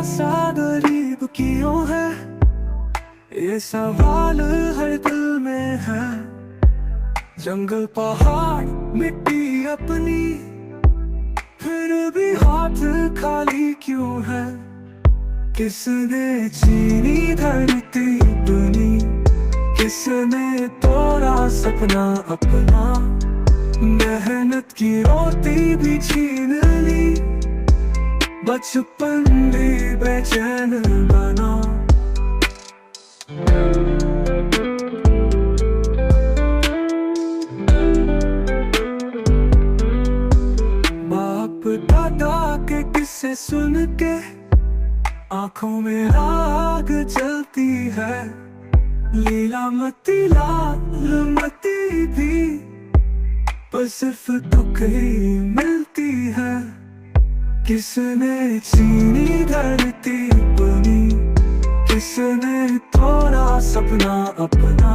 सा गरीब क्यों है, ये सवाल हर दिल में है। जंगल पहाड़ मिट्टी अपनी, फिर भी हाथ खाली क्यों है। किसने चीनी धरती अपनी, किसने तोड़ा सपना अपना। मेहनत की रोटी भी छीन ली, बचपन भी बेचैन बना। बाप दादा के किस्से सुन के आंखों में आग जलती है। लीलामती लालमती भी, पर सिर्फ दुख ही मिलती है। किसने चीनी धरती अपनी, किसने तोड़ा सपना अपना।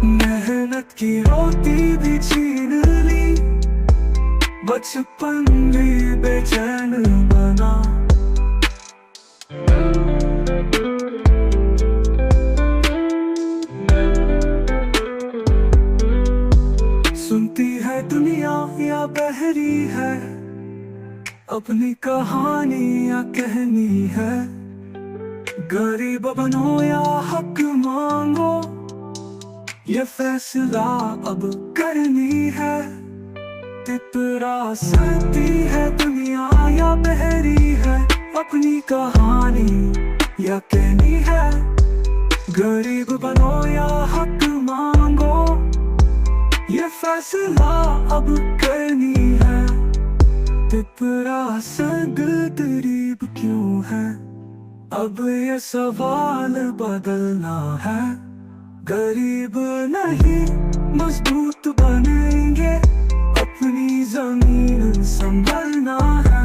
मेहनत की रोटी भी छीन ली, बचपन भी बेचैन बना। सुनती है दुनिया या बहरी है, अपनी कहानी या कहनी है। गरीब बनो या हक मांगो, ये फैसला अब करनी है। तितरा सकती है दुनिया या बहरी है, अपनी कहानी या कहनी है। गरीब बनो या हक मांगो, ये फैसला अब करनी है। तितरा संग गरीब क्यों है, अब ये सवाल बदलना है। गरीब नहीं मजबूत बनेंगे, अपनी जमीन संभलना है।